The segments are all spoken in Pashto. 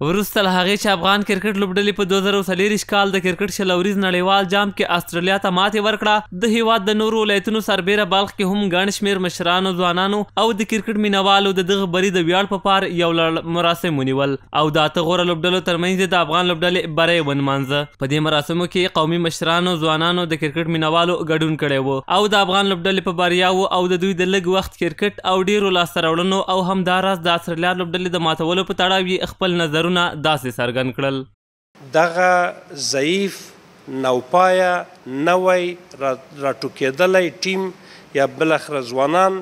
وروسته له هغې چې افغان کرکټ لوبډلې په 2024 کال د کرکټ شل اوریز نړیوال جام کې استرالیا ته ماتې ورکړه، د هیواد د نورو ولایتونو سربیره بلخ کې هم ګڼ شمېر مشرانو، ځوانانو او د کرکټ مینوالو د دغه بري د ویاړ په پار یو لړ مراسم ونیول او د اته غوره لوبډلو ترمنځ د افغان لوبډلې بری ونمانځه. په دې مراسمو کې قومي مشرانو، ځوانانو، د کرکټ مینوالو ګډون کړی و او د افغان لوبډلې په بریاوو او د دوی د لږ وخت کرکټ او ډیرو لاسته راوړنو او همداراز د استرالیا لوبډلې د ماتولو په تړاو یې خپل نظرونه داسې څرګند کړل. دغه ضعیف، نوپایه، نوی راټوکېدلی ټیم یا بالاخره ځوانان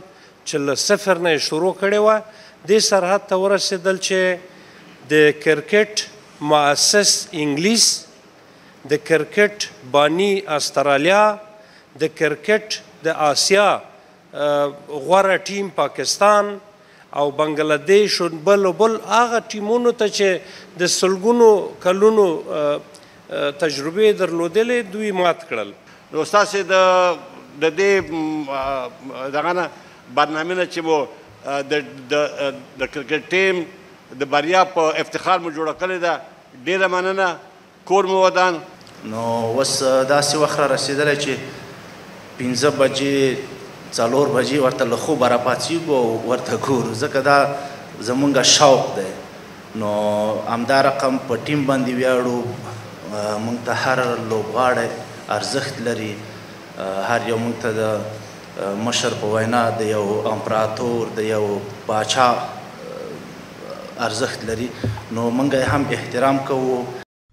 چې له صفر نه یې شروع کړې وه، دې سرحد ته ورسېدل چې د کرکټ مؤسس انګلیس، د کرکټ بانی استرالیا، د کرکټ د آسیا غوره ټیم پاکستان او بنګلادیش او بل هغه ټیمونو ته چې د سلګونو کلونو تجربې درلودلې دوی مات کړل. نو ستاسې د دې دغه نه برنامې نه چې مو د کرکټ ټیم د بریا په افتخار مو جوړه کړې ده، ډېره مننه. کور مو ودان. نو اوس داسې وخت را رسېدلی چې 5 بجې 4 بجې ورته له خوبه راپاڅېږو او ورته ګورو، ځکه دا زمونږ شوق دی. نو همدا رقم په ټیم باندې ویاړو، موږ ته هر لوبغاړی ارزښت لري، هر یو موږ ته د مشر په وینا د یو امپراتور، د یو باچا ارزښت لري، نو موږ هم احترام کوو.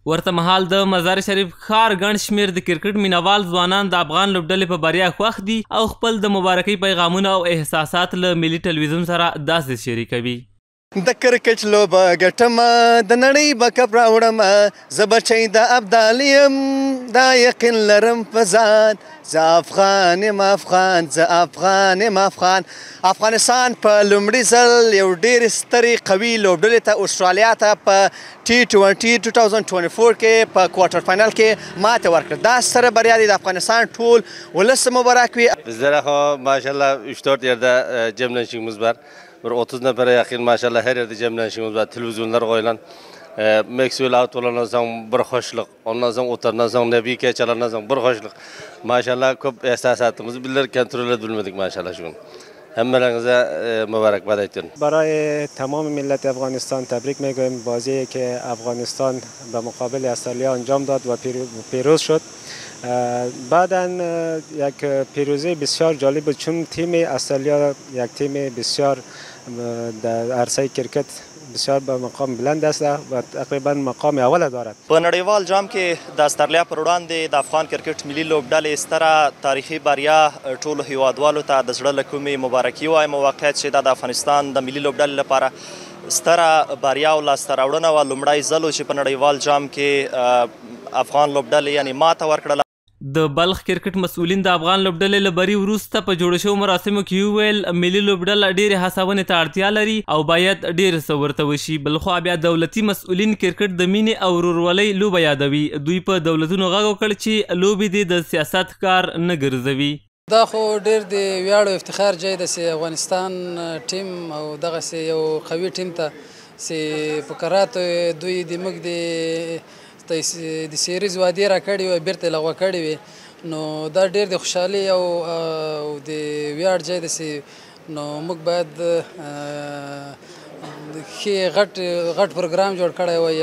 ورته مهال د مزار شریف ښار ګڼ شمېر د کرکټ مینوال ځوانان د افغان لوبډلې په بریا خوښ دي او خپل د مبارکۍ پیغامونه او احساسات له ملي ټلویزیون سره داسې شریکوي. د کرکټ لوبه ګټمه، د نړۍ به کپ راوړمه، زه بچی د ابدال یم، دا یقین لرم په ځان، زه افغان یم افغان، زه افغان یم افغان. افغانستان په لومړي ځل یو ډېرې سترې قوي لوبډلې ته استرالیا ته په T20 2024 کې په کوارټر فاینل کې ماته ورکړه. دا ستره بریا دی، د افغانستان ټول ولس مبارک وي. bizlere maşallah 3-4 yerde cemleşiğimiz var. Bir 30 nefere yakın maşallah her yerde cemleşiğimiz var. Televizyonlar koyulan. Meksiyel out olanlar zaman bir hoşluk. Ondan sonra otarından sonra nebi keçalarından sonra bir hoşluk. Maşallah çok esasatımızı bilirken kontrol edilmedik maşallah şu gün. همه مبارکباد ایتون. برای تمام ملت افغانستان تبریک میگویم. بازی که افغانستان به مقابل استرالیا انجام داد و پیروز شد. بعداً یک پیروزی بسیار جالب بود، چون تیم استرالیا یک تیم بسیار در عرصه کرکت بسیار به مقام بلند است و تقریبا مقام اول دارد. په نړیوال جام کې د استرالیا پر وړاندې د افغان کرکټ ملي لوبډلې ستره تاریخي بریا ټولو هیوادوالو ته د زړه له کومې مبارکي وایم. واقعیت چې دا د افغانستان د ملي لوبډلې لپاره ستره بریا او لاسته راوړنه وه. لومړی ځل و چې په نړیوال جام کې افغان لوبډلې یعنې ماته ورکړله. د بلخ کرکټ مسؤلین د افغان لوبډلې له بري وروسته په جوړ شوو مراسمو کې وویل ملي لوبډله ډېرې هڅونې ته اړتیا لري او باید ډېر څه ورته وشي. بلخوا بیا دولتي مسؤلین کرکټ د مینې او ورورولۍ لوبه یادوي. دوی په دولتونو غږ وکړ چې لوبې دې د سیاست کار نه ګرځوي. دا خو ډېر د ویاړ او افتخار ځای ده چې افغانستان ټیم او دغسې یو قوي ټیم ته چې په کراتو دوی د موږ د سیریز وعدې راکړې وې بیرته یې لغوه کړې وې، نو دا ډېر د خوشحالۍ او د ویاړ ځای دی چې نو موږ باید ښې غټ پروګرام جوړ کړی وای،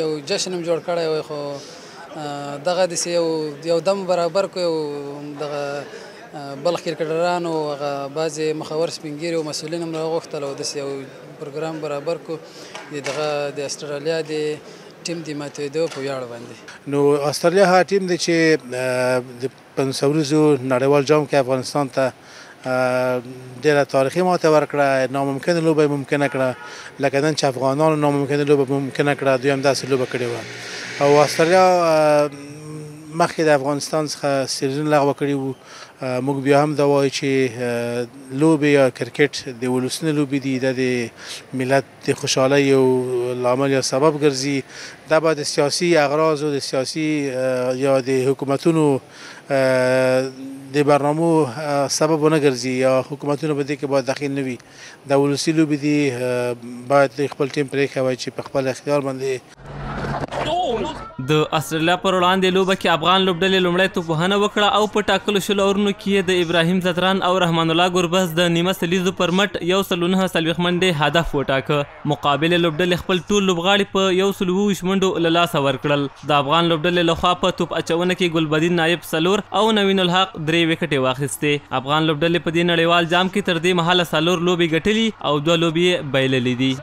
یو جشن هم جوړ کړی وای، خو دغه داسې یو دم برابر کړو. یو دغه بلخ کرکټرانو هغه بعضې مخور سپین ږیري او مسؤلین هم راغوښتل او داسې یو پروګرام برابر کړو د استرالیا د ټیم د ماتېدو په ویاړ باندې. نو استرالیا هغه ټیم دی چې د 500 ورځو نړیوال جام کې افغانستان ته ډېره تاریخي ماته ورکړه، ناممکنه لوبه یې ممکنه کړه، لکه نن چې افغانانو ناممکنه لوبه ممکنه کړه، دوی هم داسې لوبه کړې وه. او استرالیا مخکې د افغانستان څخه سیریزونه لغوه کړي وو موږ بیا هم دا وایو چې لوبې یا کرکټ د ولسونو لوبې دي، دا د ملت د خوشحالۍ یو لامل یا سبب ګرځي. دا به د سیاسي اغراضو د سیاسي یا د حکومتونو د برنامو سبب ونه ګرځي یا حکومتونه به دې کې باید دخیل نه وي. دا ولسي لوبې دي، باید خپل ټیم پرېښی وای چې په خپل اختیار باندې. د استرالیا پر وړاندې لوبه کې افغان لوبډلې لومړی توپوهنه وکړه او په ټاکلو شلو اورونو کې د ابراهیم زدران او رحمان الله ګربز د نیمه سلیزو پر مټ 109 منډې هدف وټاکه. مقابل لوبډلې خپل ټول لوبغاړي په 120 منډو له لاسه ورکړل. د افغان لوبډلې لخوا په توپ اچونه کې ګلبدین نایب 4 او نوین الحق 3 وکټې واخیستې. افغان لوبډلې په دې نړیوال جام کې تر دې مهاله 4 لوبې ګټلي او 2 لوبې بایللې دي.